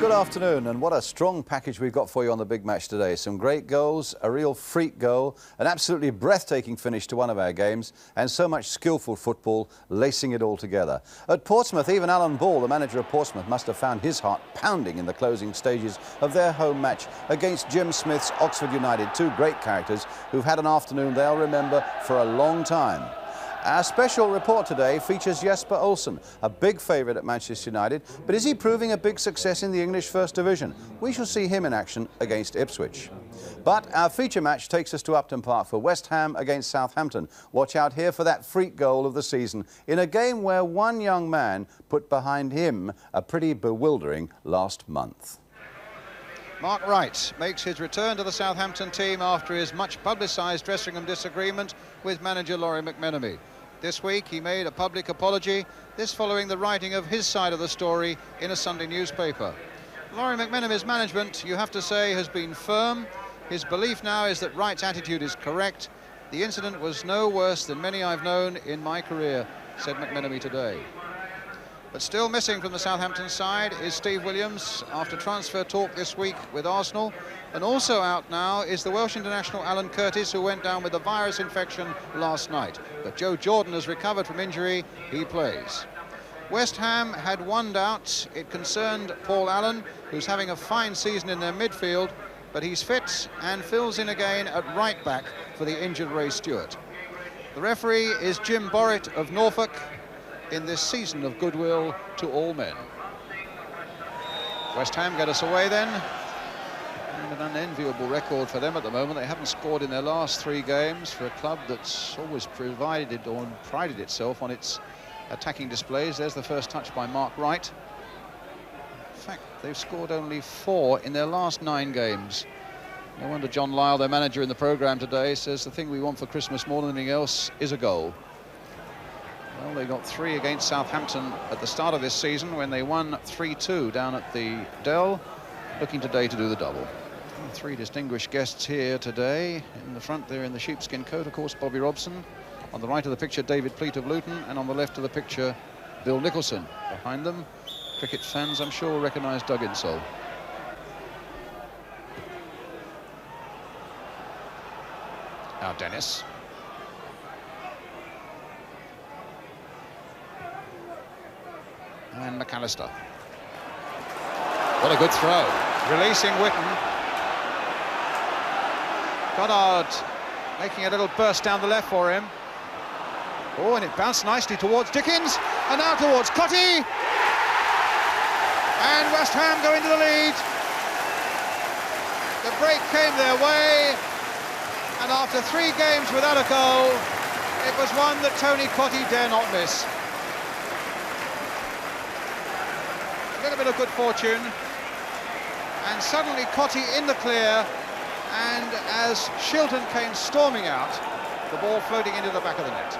Good afternoon, and what a strong package we've got for you on the big match today. Some great goals, a real freak goal, an absolutely breathtaking finish to one of our games, and so much skillful football lacing it all together. At Portsmouth, even Alan Ball, the manager of Portsmouth, must have found his heart pounding in the closing stages of their home match against Jim Smith's Oxford United, two great characters who've had an afternoon they'll remember for a long time. Our special report today features Jesper Olsen, a big favourite at Manchester United, but is he proving a big success in the English First Division? We shall see him in action against Ipswich. But our feature match takes us to Upton Park for West Ham against Southampton. Watch out here for that freak goal of the season in a game where one young man put behind him a pretty bewildering last month. Mark Wright makes his return to the Southampton team after his much publicised dressing room disagreement with manager Laurie McMenemy. This week he made a public apology, this following the writing of his side of the story in a Sunday newspaper. Laurie McMenemy's management, you have to say, has been firm. His belief now is that Wright's attitude is correct. The incident was no worse than many I've known in my career, said McMenemy today. But still missing from the Southampton side is Steve Williams after transfer talk this week with Arsenal. And also out now is the Welsh international Alan Curtis, who went down with a virus infection last night. But Joe Jordan has recovered from injury. He plays. West Ham had one doubt. It concerned Paul Allen, who's having a fine season in their midfield, but he's fit and fills in again at right back for the injured Ray Stewart. The referee is Jim Borrett of Norfolk, in this season of goodwill to all men. West Ham get us away then. And an unenviable record for them at the moment. They haven't scored in their last 3 games for a club that's always prided itself on its attacking displays. There's the first touch by Mark Wright. In fact, they've scored only 4 in their last 9 games. No wonder John Lyle, their manager in the programme today, says the thing we want for Christmas more than anything else is a goal. Well, they got 3 against Southampton at the start of this season when they won 3-2 down at the Dell, looking today to do the double. 3 distinguished guests here today. In the front there in the sheepskin coat, of course, Bobby Robson. On the right of the picture, David Pleat of Luton, and on the left of the picture, Bill Nicholson. Behind them, cricket fans, I'm sure, recognise Doug Insole. Now Dennis. And McAllister. What a good throw. Releasing Witten. Goddard making a little burst down the left for him. Oh, and it bounced nicely towards Dickens. And now towards Cotty. And West Ham go into the lead. The break came their way. And after 3 games without a goal, it was one that Tony Cotty dare not miss. A little bit of good fortune, and suddenly Cotty in the clear, and as Shilton came storming out, the ball floating into the back of the net.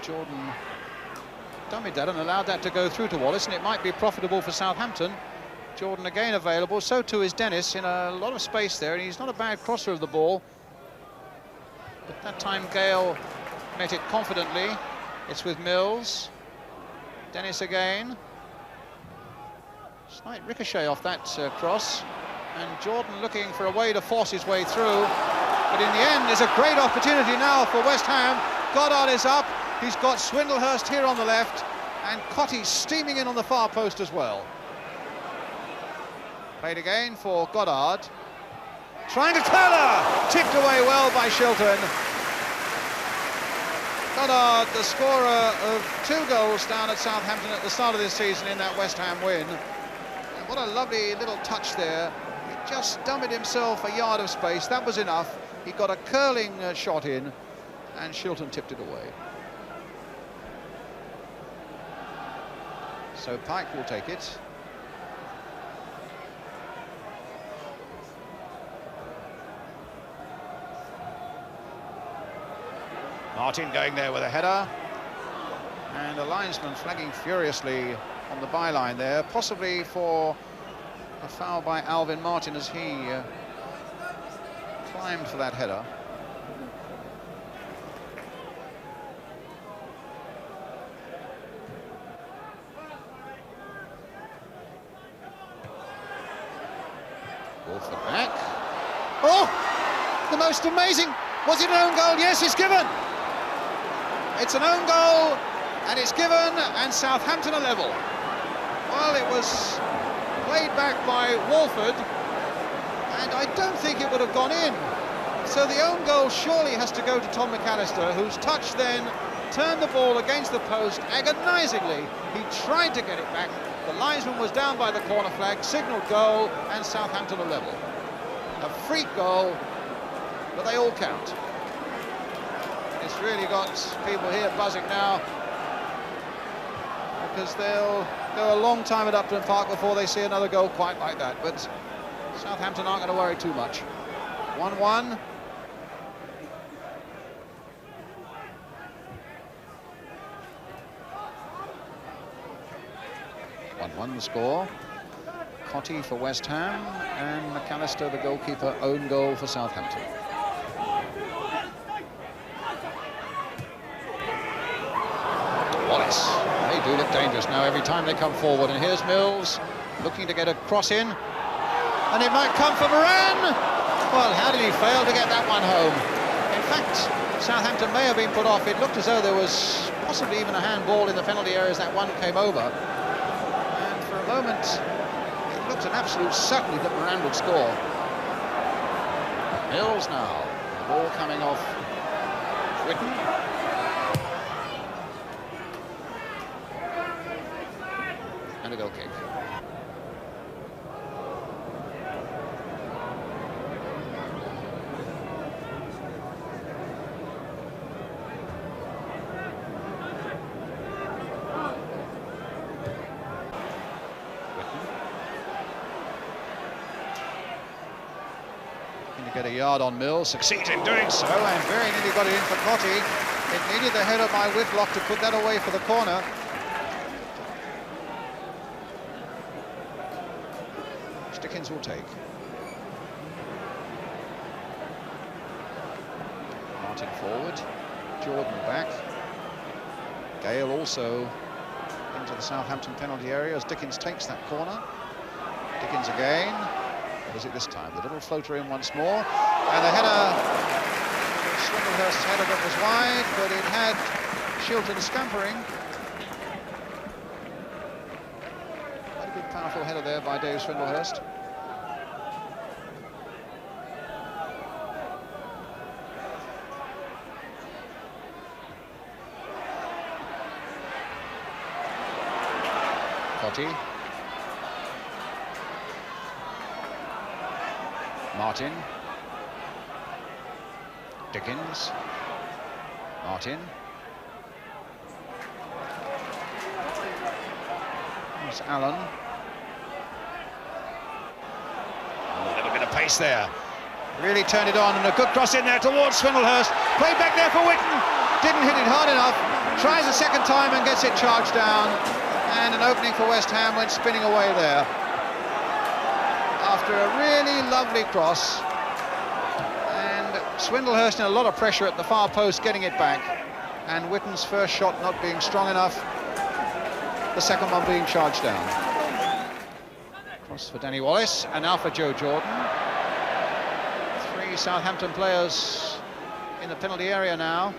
Jordan dummied that and allowed that to go through to Wallace, and it might be profitable for Southampton. Jordan again available, so too is Dennis, in a lot of space there, and he's not a bad crosser of the ball. But that time Gale met it confidently. It's with Mills. Dennis again. Slight ricochet off that cross. And Jordan looking for a way to force his way through. But in the end, there's a great opportunity now for West Ham. Goddard is up. He's got Swindlehurst here on the left. And Cotty steaming in on the far post as well. Played again for Goddard. Trying to Turner, tipped away well by Shilton. Goddard, the scorer of 2 goals down at Southampton at the start of this season in that West Ham win. And what a lovely little touch there. He just dummied himself a yard of space. That was enough. He got a curling shot in, and Shilton tipped it away. So Pike will take it. Martin going there with a header, and a linesman flagging furiously on the byline there, possibly for a foul by Alvin Martin as he climbed for that header. most amazing. Was it an own goal? Yes, it's given. It's an own goal, and it's given, and Southampton are level. Well, it was played back by Walford, and I don't think it would have gone in. So the own goal surely has to go to Tom McAllister, whose touch then turned the ball against the post agonisingly. He tried to get it back. The linesman was down by the corner flag, signalled goal, and Southampton are level. A freak goal, but they all count. It's really got people here buzzing now, because they'll go a long time at Upton Park before they see another goal quite like that. But Southampton aren't going to worry too much. 1-1. The score. Cotty for West Ham, and McAllister, the goalkeeper, own goal for Southampton. Wallace, they do look dangerous now every time they come forward, and here's Mills looking to get a cross in, and it might come for Moran. Well, how did he fail to get that one home? In fact, Southampton may have been put off. It looked as though there was possibly even a handball in the penalty area as that one came over. For a moment, it looked an absolute certainty that Moran would score. Mills now, the ball coming off Whitten. And a goal kick. Get a yard on Mills, succeeds in doing so, and very nearly got it in for Cotty. It needed the header by Whitlock to put that away for the corner. Which Dickens will take. Martin forward, Jordan back. Gale also into the Southampton penalty area as Dickens takes that corner. Dickens again. What is it this time? The little floater in once more, and the header, Swindlehurst's header that was wide, but it had Shilton scampering. Quite a good powerful header there by Dave Swindlehurst. Cotty. Martin, Dickens, Martin, there's Allen, a little bit of pace there, really turned it on, and a good cross in there towards Swindlehurst, played back there for Whitten, didn't hit it hard enough, tries a second time and gets it charged down, and an opening for West Ham went spinning away there. After a really lovely cross, and Swindlehurst in a lot of pressure at the far post getting it back, and Whitten's first shot not being strong enough, the second one being charged down. Cross for Danny Wallace, and now for Joe Jordan. 3 Southampton players in the penalty area now.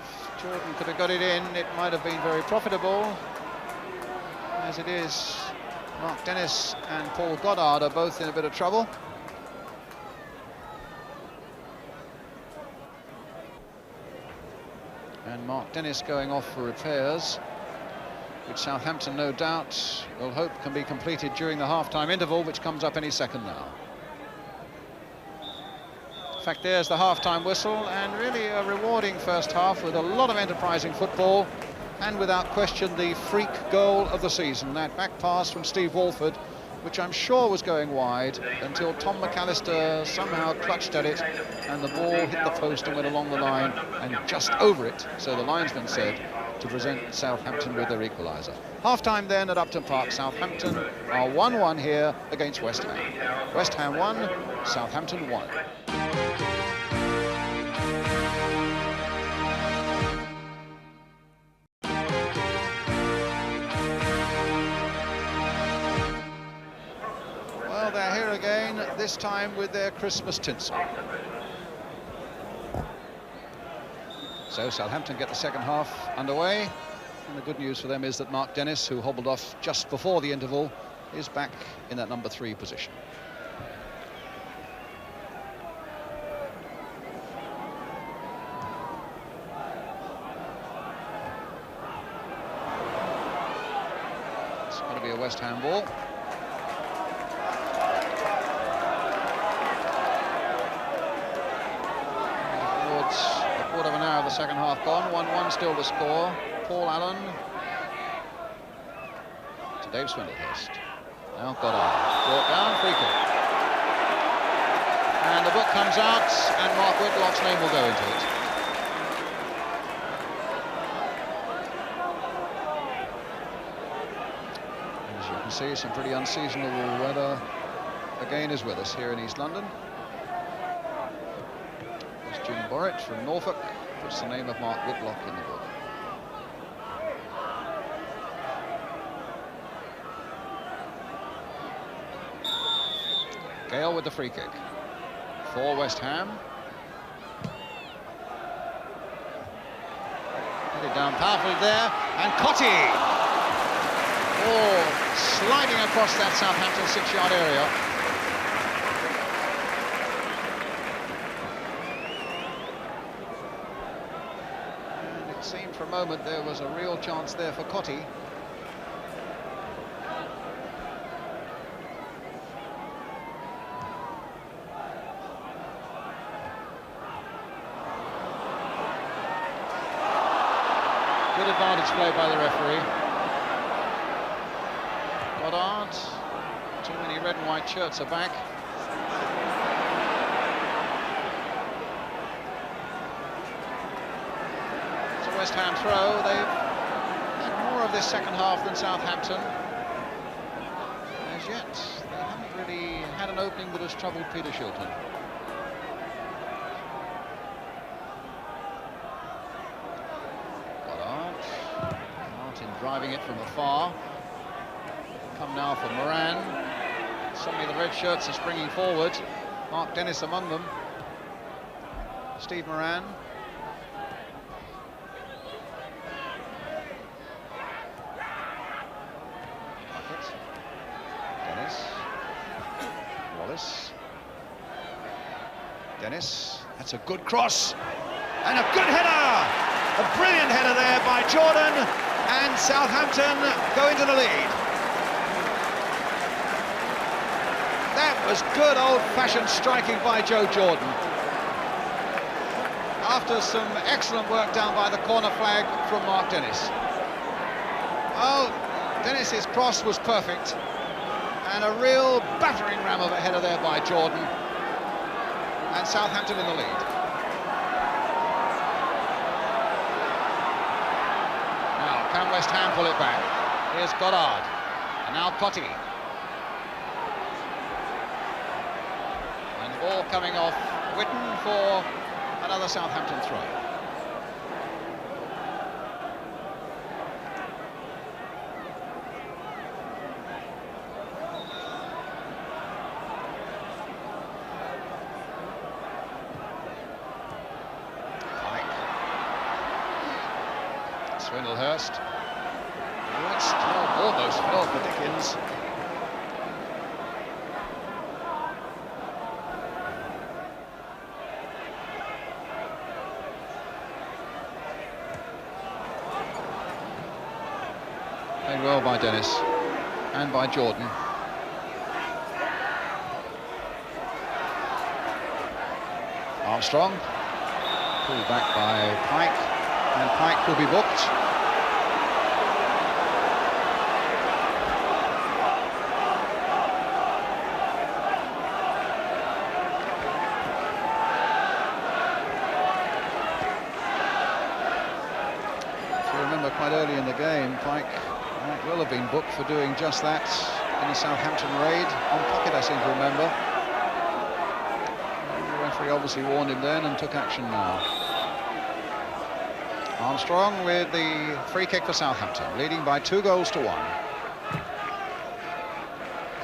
If Jordan could have got it in, it might have been very profitable. As it is, Mark Dennis and Paul Goddard are both in a bit of trouble. And Mark Dennis going off for repairs, which Southampton no doubt will hope can be completed during the half-time interval, which comes up any second now. In fact, there's the half-time whistle, and really a rewarding first half with a lot of enterprising football. And without question, the freak goal of the season, that back pass from Steve Walford, which I'm sure was going wide until Tom McAllister somehow clutched at it, and the ball hit the post and went along the line and just over it, so the linesman said, to present Southampton with their equaliser. Half-time then at Upton Park. Southampton are 1-1 here against West Ham. West Ham 1, Southampton 1. again, this time with their Christmas tinsel. So Southampton get the second half underway, and the good news for them is that Mark Dennis, who hobbled off just before the interval, is back in that number 3 position. It's going to be a West Ham ball. Quarter of an hour of the second half gone, 1-1 still to score. Paul Allen to Dave Swindlehurst. Now Goddard, brought down, free kick. And the book comes out, and Mark Whitlock's name will go into it. As you can see, some pretty unseasonable weather again is with us here in East London. Jim Borrett from Norfolk puts the name of Mark Whitlock in the book. Gale with the free kick for West Ham. Hit it down powerfully there, and Cotty! Oh, sliding across that Southampton 6-yard area. It seemed for a moment there was a real chance there for Cotty. Good advantage play by the referee. Goddard, too many red and white shirts are back. West Ham throw. They've had more of this second half than Southampton. As yet, they haven't really had an opening that has troubled Peter Shilton. Goddard, Martin driving it from afar. Come now for Moran. Suddenly the red shirts are springing forward. Mark Dennis among them. Steve Moran. Dennis, that's a good cross, and a good header! A brilliant header there by Jordan, and Southampton go into the lead. That was good old-fashioned striking by Joe Jordan. After some excellent work down by the corner flag from Mark Dennis. Oh, Dennis's cross was perfect, and a real battering ram of a header there by Jordan. And Southampton in the lead. Now, can West Ham pull it back? Here's Goddard, and now Cotty. And the ball coming off Witten for another Southampton throw. Swindlehurst. It's almost fell for Dickens. Played well by Dennis and by Jordan. Armstrong. Pulled back by Pike. And Pike will be booked. If you remember, quite early in the game, Pike will have been booked for doing just that in the Southampton raid on Pocket, I seem to remember. The referee obviously warned him then and took action now. Armstrong with the free kick for Southampton, leading by 2-1.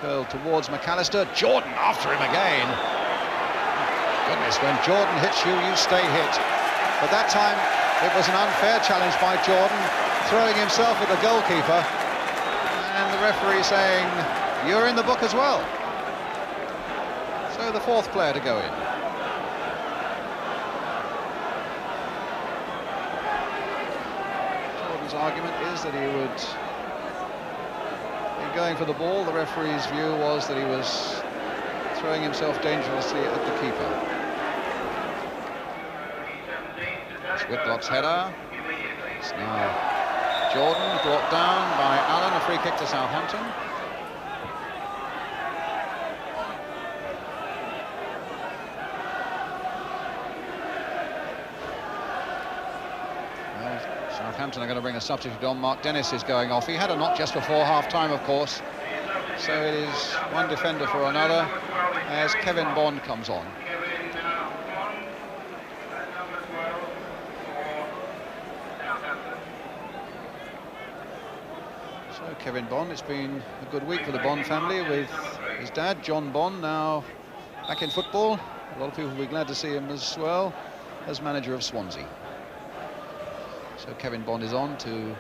curled towards McAllister. Jordan after him again. Goodness, when Jordan hits you, you stay hit. But that time it was an unfair challenge by Jordan, throwing himself at the goalkeeper. And the referee saying, you're in the book as well. So the fourth player to go in. Jordan's argument is that he would be going for the ball. The referee's view was that he was throwing himself dangerously at the keeper. It's Whitlock's header. It's now Jordan brought down by Allen, a free kick to Southampton. Southampton are going to bring a substitute on. Mark Dennis is going off. He had a knock just before half-time, of course. So it is one defender for another as Kevin Bond comes on. So Kevin Bond, it's been a good week for the Bond family with his dad, John Bond, now back in football. A lot of people will be glad to see him as well as manager of Swansea. So Kevin Bond is on to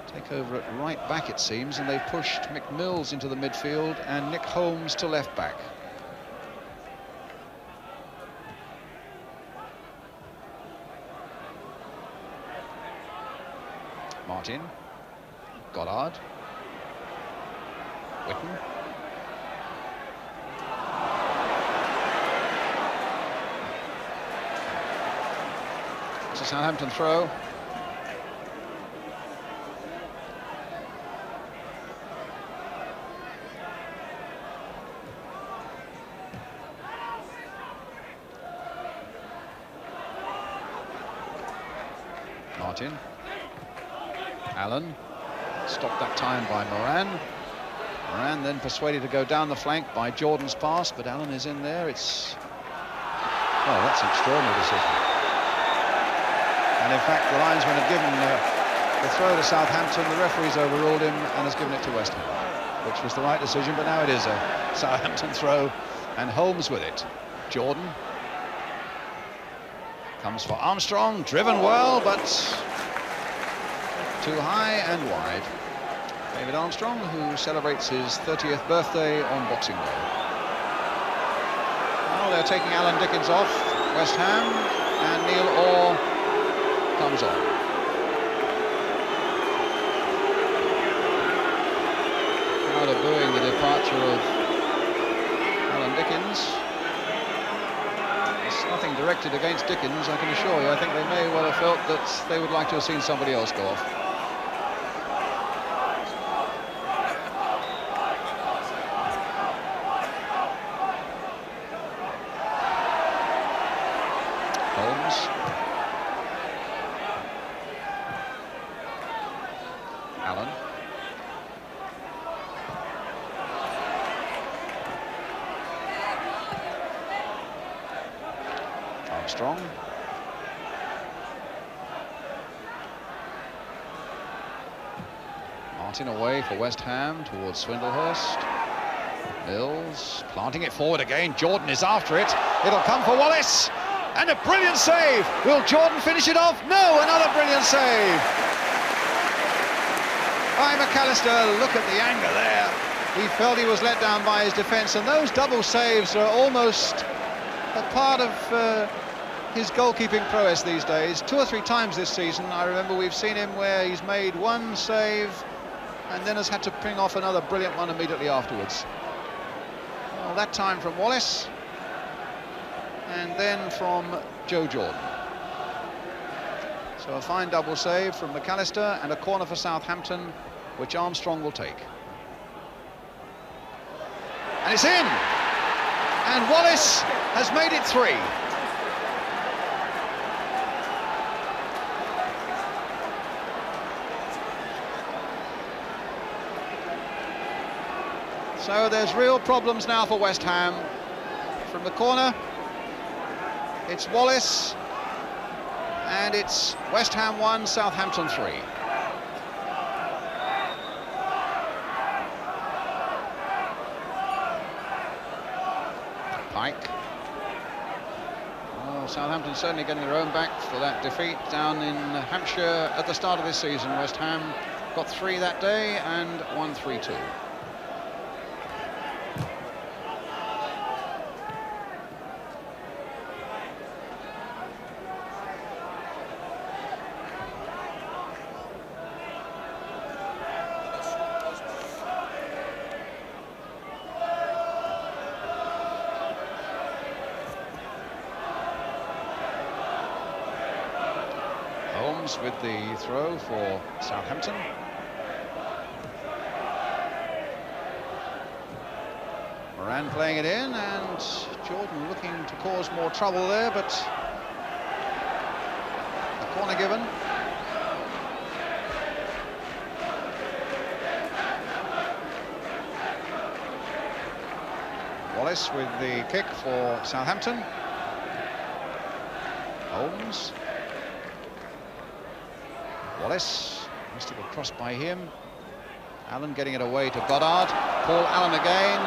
take over at right back, it seems, and they've pushed Mick Mills into the midfield and Nick Holmes to left back. Martin, Goddard, Whitten. It's a Southampton throw. Martin. Allen. Stopped that time by Moran. Moran then persuaded to go down the flank by Jordan's pass, but Allen is in there. It's... well, that's an extraordinary decision. And in fact, the linesman had given the throw to Southampton. The referee's overruled him and has given it to West Ham, which was the right decision, but now it is a Southampton throw, and Holmes with it. Jordan comes for Armstrong, driven well, but too high and wide. David Armstrong, who celebrates his 30th birthday on Boxing Day. Now they're taking Alan Dickens off, West Ham, and Neil Orr comes on. Crowd are booing the departure of Alan Dickens. It's nothing directed against Dickens, I can assure you. I think they may well have felt that they would like to have seen somebody else go off. Holmes. Allen. Armstrong. Martin away for West Ham towards Swindlehurst. Mills planting it forward again. Jordan is after it. It'll come for Wallace. And a brilliant save. Will Jordan finish it off? No, another brilliant save. By McAllister, look at the anger there. He felt he was let down by his defence, and those double saves are almost a part of his goalkeeping prowess these days. 2 or 3 times this season, I remember we've seen him where he's made one save and then has had to bring off another brilliant one immediately afterwards. Well, that time from Wallace, and then from Joe Jordan. So a fine double save from McAllister and a corner for Southampton, which Armstrong will take. And it's in! And Wallace has made it 3. So there's real problems now for West Ham. From the corner, it's Wallace, and it's West Ham 1, Southampton 3. Southampton certainly getting their own back for that defeat down in Hampshire at the start of this season. West Ham got 3 that day and won 3-2. With the throw for Southampton. Moran playing it in, and Jordan looking to cause more trouble there, but a corner given. Wallace with the kick for Southampton. Holmes. Wallace, missed it across by him. Allen getting it away to Goddard. Paul Allen again.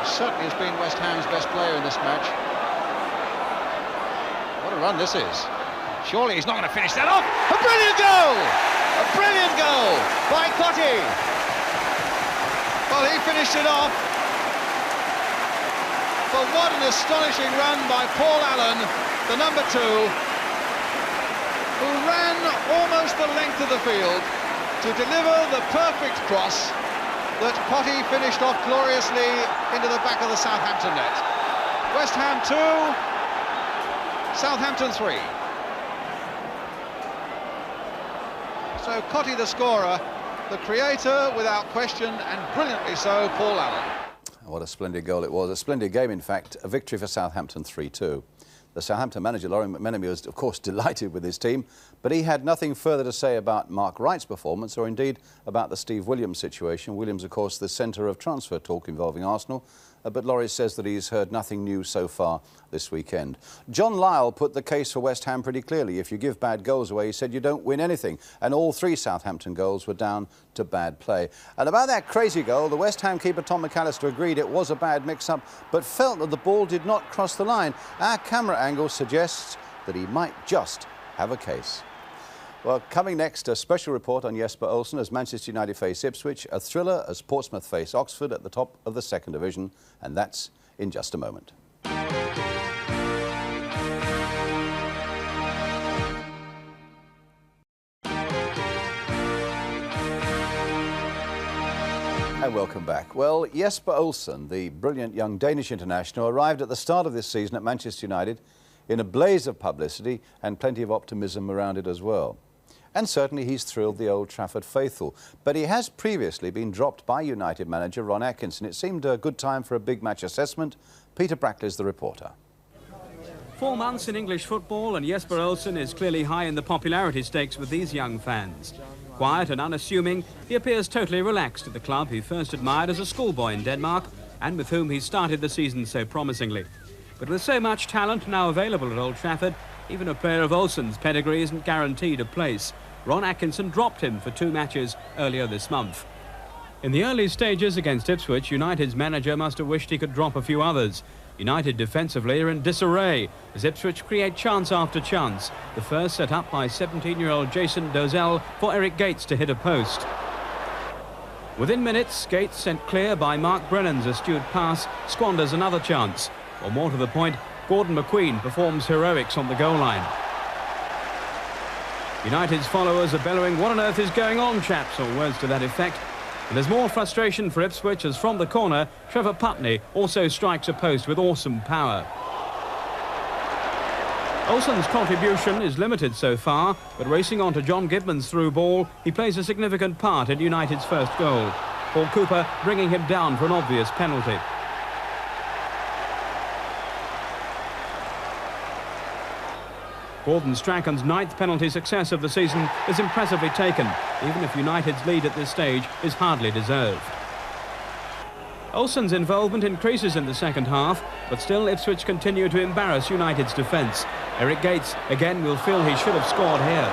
He certainly has been West Ham's best player in this match. What a run this is. Surely he's not going to finish that off. A brilliant goal! A brilliant goal by Cotti. Well, he finished it off. But what an astonishing run by Paul Allen, the number 2. Who ran almost the length of the field to deliver the perfect cross that Cotti finished off gloriously into the back of the Southampton net. West Ham 2, Southampton 3. So Cotti the scorer, the creator without question, and brilliantly so, Paul Allen. What a splendid goal it was. A splendid game, in fact. A victory for Southampton 3-2. The Southampton manager, Laurie McMenemy, was, of course, delighted with his team, but he had nothing further to say about Mark Wright's performance or indeed about the Steve Williams situation. Williams, of course, the centre of transfer talk involving Arsenal, but Laurie says that he's heard nothing new so far this weekend. John Lyall put the case for West Ham pretty clearly. If you give bad goals away, he said, you don't win anything. And all 3 Southampton goals were down to bad play. And about that crazy goal, the West Ham keeper Tom McAllister agreed it was a bad mix-up, but felt that the ball did not cross the line. Our camera angle suggests that he might just have a case. Well, coming next, a special report on Jesper Olsen as Manchester United face Ipswich, a thriller as Portsmouth face Oxford at the top of the 2nd Division, and that's in just a moment. And welcome back. Well, Jesper Olsen, the brilliant young Danish international, arrived at the start of this season at Manchester United in a blaze of publicity and plenty of optimism around it as well. And certainly he's thrilled the Old Trafford faithful. But he has previously been dropped by United manager Ron Atkinson. It seemed a good time for a big match assessment. Peter Brackley's the reporter. 4 months in English football and Jesper Olsen is clearly high in the popularity stakes with these young fans. Quiet and unassuming, he appears totally relaxed at the club he first admired as a schoolboy in Denmark and with whom he started the season so promisingly. But with so much talent now available at Old Trafford, even a player of Olsen's pedigree isn't guaranteed a place. Ron Atkinson dropped him for 2 matches earlier this month. In the early stages against Ipswich, United's manager must have wished he could drop a few others. United defensively are in disarray as Ipswich create chance after chance. The first set up by 17-year-old Jason Dozel for Eric Gates to hit a post. Within minutes, Gates, sent clear by Mark Brennan's astute pass, squanders another chance. Or more to the point, Gordon McQueen performs heroics on the goal line. United's followers are bellowing, "What on earth is going on, chaps?" or words to that effect. And there's more frustration for Ipswich as from the corner, Trevor Putney also strikes a post with awesome power. Olsen's contribution is limited so far, but racing on to John Gibman's through ball, he plays a significant part in United's first goal. Paul Cooper bringing him down for an obvious penalty. Gordon Strachan's 9th penalty success of the season is impressively taken, even if United's lead at this stage is hardly deserved. Olsen's involvement increases in the second half, but still Ipswich continue to embarrass United's defence. Eric Gates again will feel he should have scored here.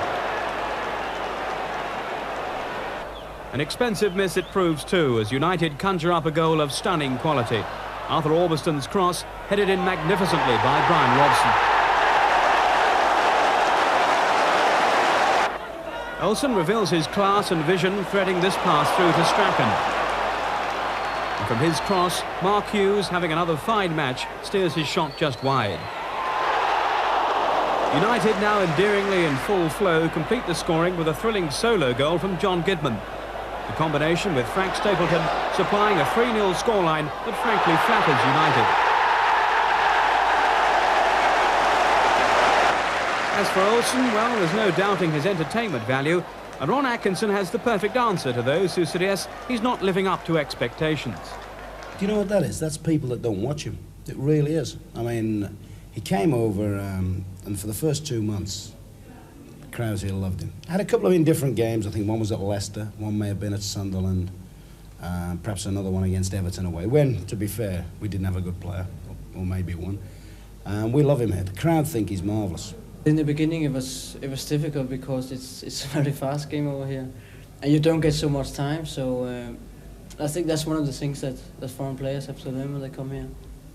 An expensive miss it proves too, as United conjure up a goal of stunning quality. Arthur Orbiston's cross headed in magnificently by Brian Robson. Olsen reveals his class and vision, threading this pass through to Strachan. And from his cross, Mark Hughes, having another fine match, steers his shot just wide. United, now endearingly in full flow, complete the scoring with a thrilling solo goal from John Gidman. The combination with Frank Stapleton supplying a 3-0 scoreline that frankly flatters United. As for Olsen, well, there's no doubting his entertainment value, and Ron Atkinson has the perfect answer to those who suggest he's not living up to expectations. Do you know what that is? That's people that don't watch him. It really is. I mean, he came over, and for the first 2 months, the crowds here loved him. Had a couple of indifferent games. I think one was at Leicester, one may have been at Sunderland, perhaps another one against Everton away, when, to be fair, we didn't have a good player, or maybe one. We love him here. The crowd think he's marvellous. In the beginning, it was difficult because it's a very fast game over here, and you don't get so much time. So I think that's one of the things that foreign players have to learn when they come here.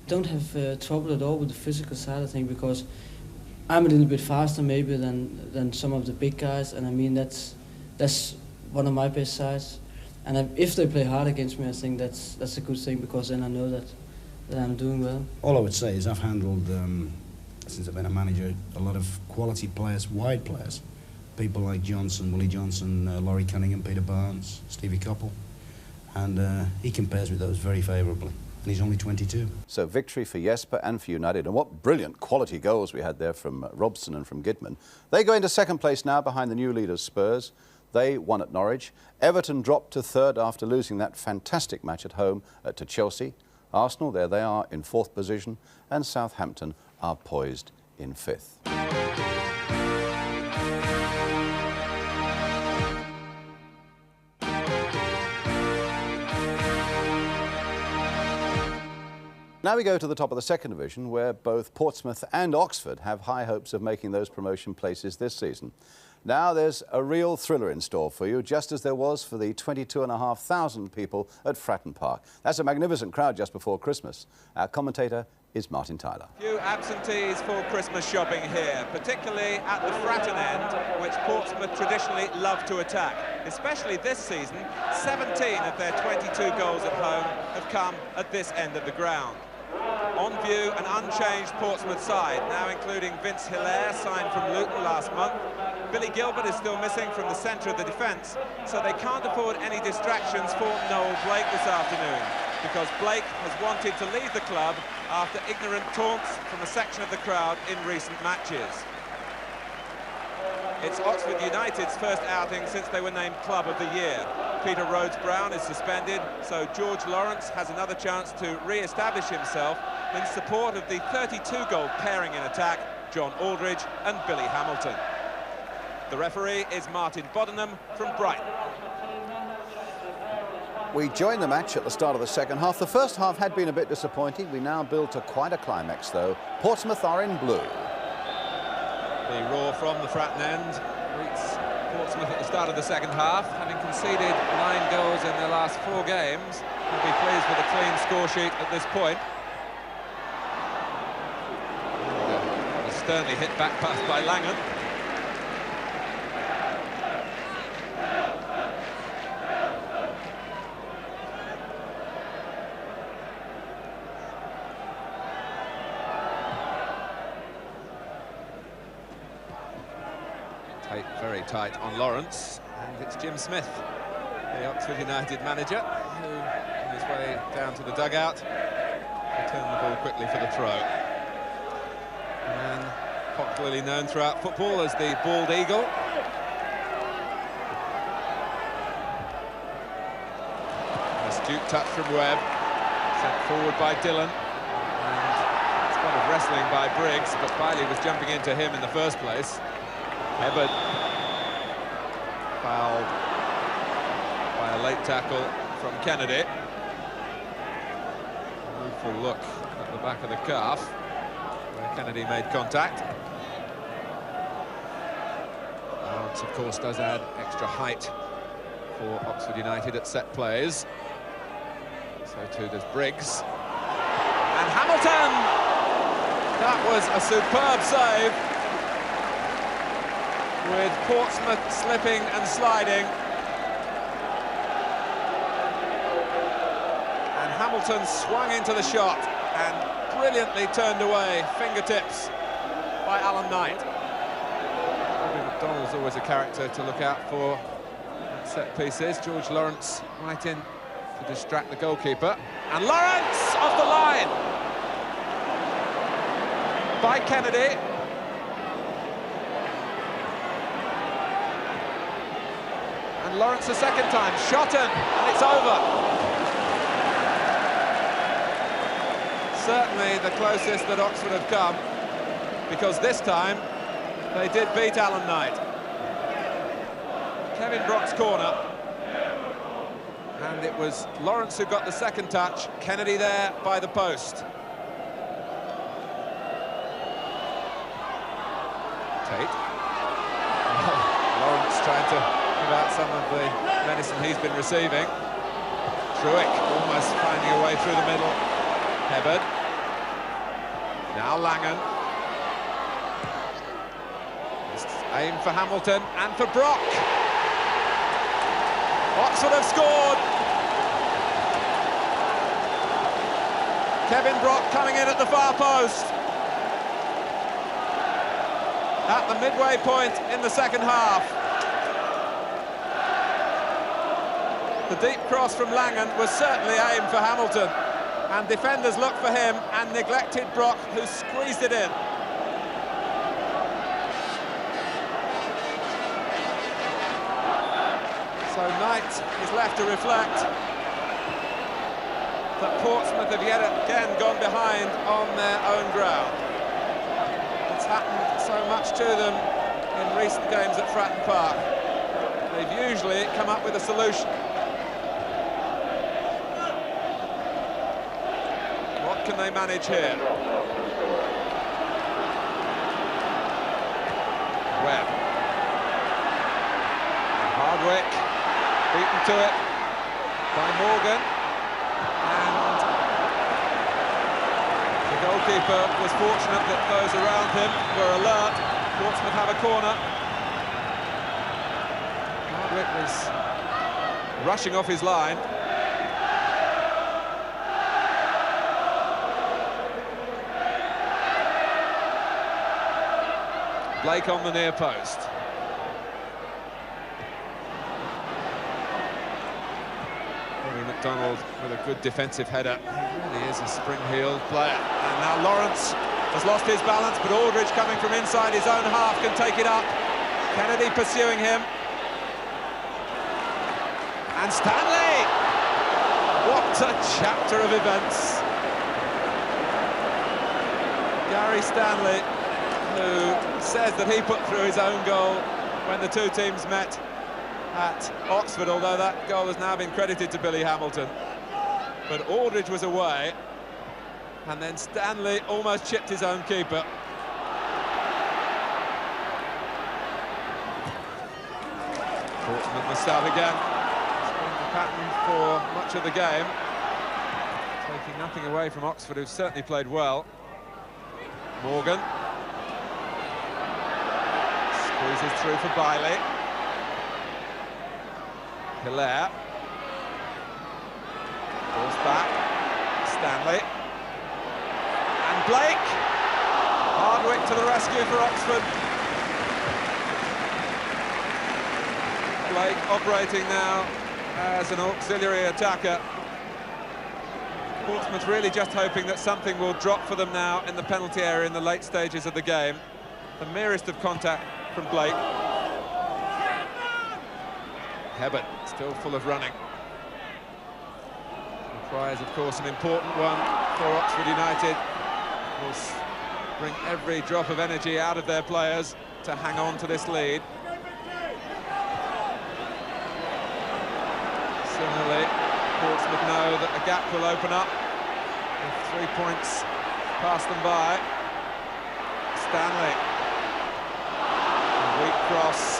Don't have trouble at all with the physical side of things, because I'm a little bit faster maybe than some of the big guys, and I mean that's one of my best sides. And if they play hard against me, I think that's a good thing, because then I know that I'm doing well. All I would say is I've handled, since I've been a manager, a lot of quality players, wide players. People like Johnson, Willie Johnson, Laurie Cunningham, Peter Barnes, Stevie Coppell. And he compares with those very favourably. And he's only 22. So victory for Jesper and for United. And what brilliant quality goals we had there from Robson and from Gidman. They go into second place now behind the new leaders Spurs. They won at Norwich. Everton dropped to third after losing that fantastic match at home to Chelsea. Arsenal, there they are in fourth position. And Southampton are poised in fifth. Now we go to the top of the second division, where both Portsmouth and Oxford have high hopes of making those promotion places this season. Now there's a real thriller in store for you, just as there was for the 22,500 people at Fratton Park. That's a magnificent crowd just before Christmas. Our commentator is Martin Tyler. Few absentees for Christmas shopping here, particularly at the Fratton end, which Portsmouth traditionally love to attack. Especially this season, 17 of their 22 goals at home have come at this end of the ground. On view, an unchanged Portsmouth side, now including Vince Hilaire, signed from Luton last month. Billy Gilbert is still missing from the centre of the defence, so they can't afford any distractions for Noel Blake this afternoon, because Blake has wanted to leave the club after ignorant taunts from a section of the crowd in recent matches. It's Oxford United's first outing since they were named Club of the Year. Peter Rhodes-Brown is suspended, so George Lawrence has another chance to re-establish himself in support of the 32-goal pairing in attack, John Aldridge and Billy Hamilton. The referee is Martin Bodenham from Brighton. We joined the match at the start of the second half. The first half had been a bit disappointing. We now build to quite a climax, though. Portsmouth are in blue. The roar from the Fratton end greets Portsmouth at the start of the second half, having conceded 9 goals in their last 4 games. They'll be pleased with a clean score sheet at this point. A sternly hit back pass by Langan. Very tight on Lawrence, and it's Jim Smith, the Oxford United manager, who, on his way down to the dugout, returned the ball quickly for the throw. A man popularly known throughout football as the Bald Eagle. An astute touch from Webb, sent forward by Dillon, and a spot of wrestling by Briggs, but Bailey was jumping into him in the first place. Ebbard fouled by a late tackle from Kennedy. A rueful look at the back of the calf, where Kennedy made contact. Lawrence, of course, does add extra height for Oxford United at set plays. So too does Briggs. And Hamilton! That was a superb save. with Portsmouth slipping and sliding. And Hamilton swung into the shot and brilliantly turned away, fingertips by Alan Knight. McDonald's always a character to look out for at set pieces. George Lawrence right in to distract the goalkeeper. And Lawrence off the line by Kennedy. And Lawrence a second time, shot in, and it's over. Certainly the closest that Oxford have come, because this time they did beat Alan Knight. Kevin Brock's corner. And it was Lawrence who got the second touch, Kennedy there by the post. Tate. Lawrence trying to give out some of the medicine he's been receiving. Truick almost finding a way through the middle. Hebbard. Now Langan. Aim for Hamilton and for Brock. Oxford have scored. Kevin Brock coming in at the far post. At the midway point in the second half. The deep cross from Langan was certainly aimed for Hamilton. And defenders looked for him and neglected Brock, who squeezed it in. So Knight is left to reflect that Portsmouth have yet again gone behind on their own ground. It's happened so much to them in recent games at Fratton Park. They've usually come up with a solution. What can they manage here? Webb. Hardwick. Beaten to it by Morgan, and the goalkeeper was fortunate that those around him were alert. Portsmouth have a corner. Hardwick was rushing off his line. Blake on the near post. McDonald with a good defensive header. He really is a spring-heeled player. And now Lawrence has lost his balance, but Aldridge coming from inside his own half can take it up. Kennedy pursuing him. And Stanley! What a chapter of events. Gary Stanley, who says that he put through his own goal when the two teams met at Oxford, although that goal has now been credited to Billy Hamilton. But Aldridge was away, and then Stanley almost chipped his own keeper. Portsmouth must start again. It's been the pattern for much of the game. Taking nothing away from Oxford, who've certainly played well. Morgan. Squeezes through for Bailey. Hilaire. Balls back. Stanley. And Blake. Hardwick to the rescue for Oxford. Blake operating now as an auxiliary attacker. Portsmouth really just hoping that something will drop for them now in the penalty area in the late stages of the game. The merest of contact from Blake. Hebbert still full of running. The try is, of course, an important one for Oxford United. Will bring every drop of energy out of their players to hang on to this lead. Similarly, Portsmouth know that a gap will open up with 3 points pass them by. Stanley. A weak cross.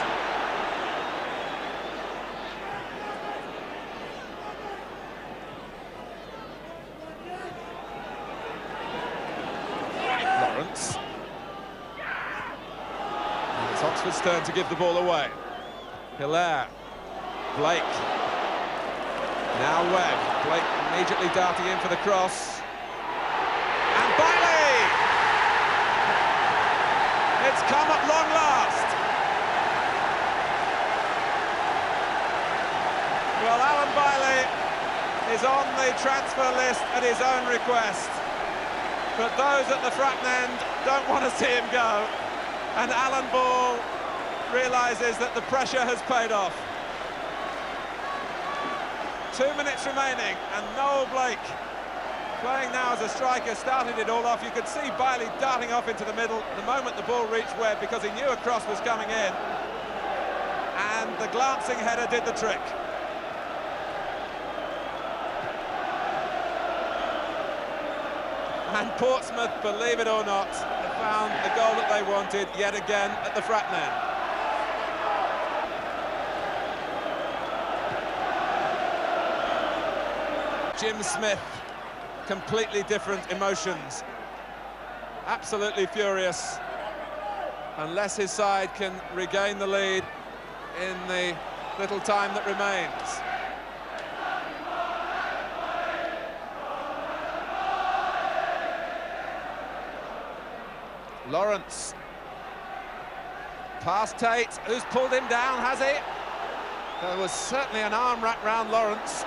Lawrence. It's Oxford's turn to give the ball away. Hilaire, Blake. Now Webb. Blake immediately darting in for the cross. And Bailey! It's come at long last. Well, Alan Bailey is on the transfer list at his own request. But those at the Fratton end don't want to see him go. And Alan Ball realises that the pressure has paid off. 2 minutes remaining, and Noel Blake, playing now as a striker, started it all off. You could see Bailey darting off into the middle the moment the ball reached Webb, because he knew a cross was coming in. And the glancing header did the trick. And Portsmouth, believe it or not, have found the goal that they wanted yet again at the Fratton end. Jim Smith, completely different emotions. Absolutely furious, unless his side can regain the lead in the little time that remains. Lawrence, past Tate, who's pulled him down, has he? There was certainly an arm wrapped round Lawrence.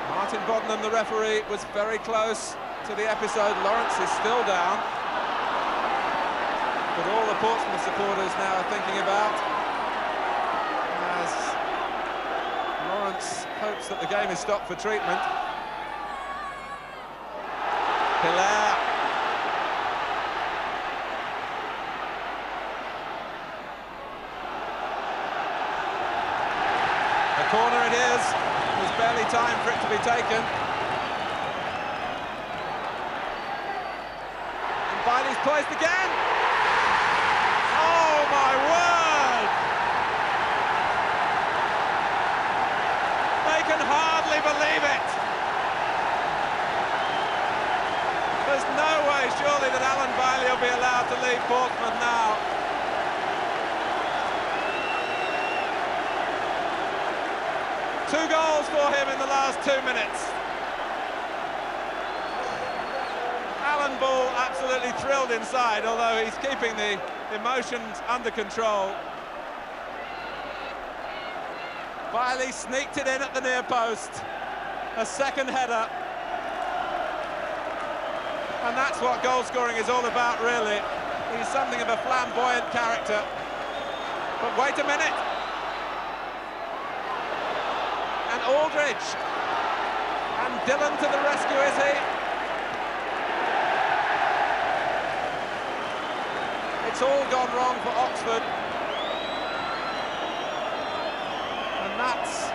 Martin Boddenham, the referee, was very close to the episode. Lawrence is still down. But all the Portsmouth supporters now are thinking about, as Lawrence hopes that the game is stopped for treatment. Hilaire. A corner it is. There's barely time for it to be taken. And Bailey's poised again. Oh my word! They can hardly believe it. There's no way, surely, that Alan Bailey will be allowed to leave Portsmouth now. Two goals for him in the last 2 minutes. Alan Ball absolutely thrilled inside, although he's keeping the emotions under control. Bailey sneaked it in at the near post. A second header. And that's what goal scoring is all about, really. He's something of a flamboyant character. But wait a minute. And Aldridge. And Dillon to the rescue, is he? It's all gone wrong for Oxford. And that's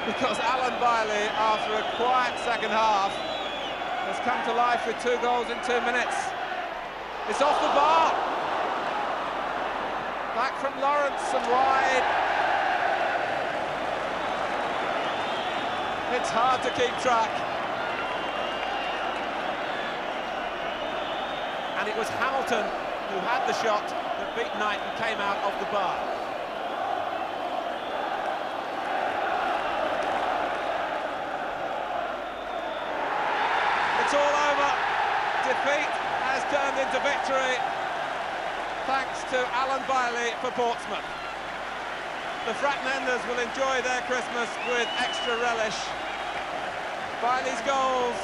because Alan Bailey, after a quiet second half, has come to life with 2 goals in 2 minutes. It's off the bar. Back from Lawrence and wide. It's hard to keep track. And it was Hamilton who had the shot that beat Knight and came out off the bar. It's all over. Defeat has turned into victory, thanks to Alan Bailey for Portsmouth. The Fratton Enders will enjoy their Christmas with extra relish. Bailey's goals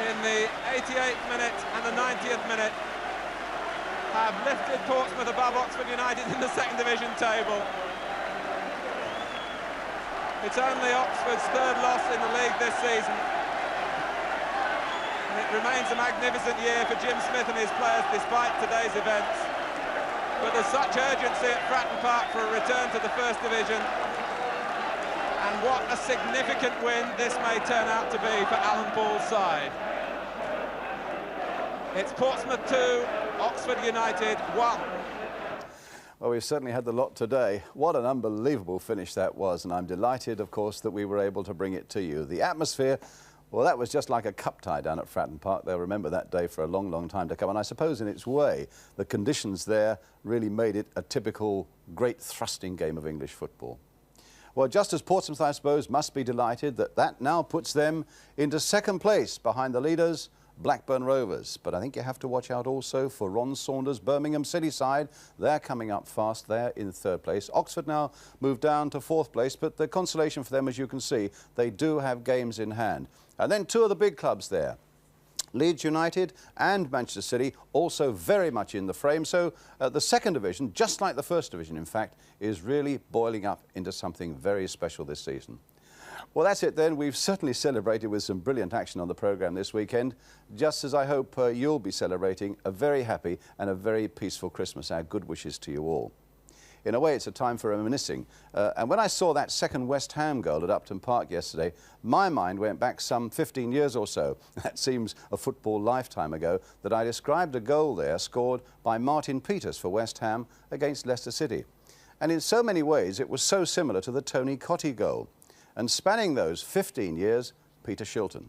in the 88th minute and the 90th minute have lifted Portsmouth above Oxford United in the second division table. It's only Oxford's 3rd loss in the league this season. And it remains a magnificent year for Jim Smith and his players despite today's events. But there's such urgency at Fratton Park for a return to the First Division. And what a significant win this may turn out to be for Alan Ball's side. It's Portsmouth 2, Oxford United 1. Well, we've certainly had the lot today. What an unbelievable finish that was, and I'm delighted, of course, that we were able to bring it to you. The atmosphere Well, that was just like a cup tie down at Fratton Park. They'll remember that day for a long, long time to come. And I suppose in its way, the conditions there really made it a typical great thrusting game of English football. Well, just as Portsmouth, I suppose, must be delighted that that now puts them into second place behind the leaders, Blackburn Rovers. But I think you have to watch out also for Ron Saunders' Birmingham City side. They're coming up fast. They're in third place. Oxford now moved down to fourth place, but the consolation for them, as you can see, they do have games in hand. And then two of the big clubs there, Leeds United and Manchester City, also very much in the frame. So the second division, just like the first division, in fact, is really boiling up into something very special this season. Well, that's it then. We've certainly celebrated with some brilliant action on the programme this weekend, just as I hope you'll be celebrating a very happy and a very peaceful Christmas. Our good wishes to you all. In a way, it's a time for reminiscing. And when I saw that second West Ham goal at Upton Park yesterday, my mind went back some 15 years or so. That seems a football lifetime ago that I described a goal there scored by Martin Peters for West Ham against Leicester City. And in so many ways, it was so similar to the Tony Cottee goal. And spanning those 15 years, Peter Shilton.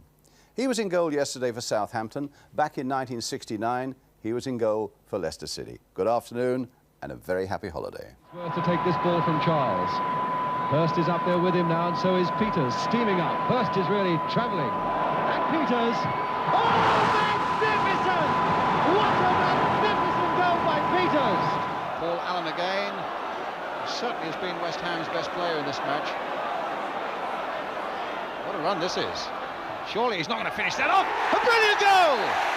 He was in goal yesterday for Southampton. Back in 1969, he was in goal for Leicester City. Good afternoon and a very happy holiday. Worth to take this ball from Charles. Hurst is up there with him now, and so is Peters, steaming up. Hurst is really travelling. And Peters, oh, magnificent! What a magnificent goal by Peters! Paul Allen again. Certainly has been West Ham's best player in this match. What a run this is. Surely he's not going to finish that off. A brilliant goal!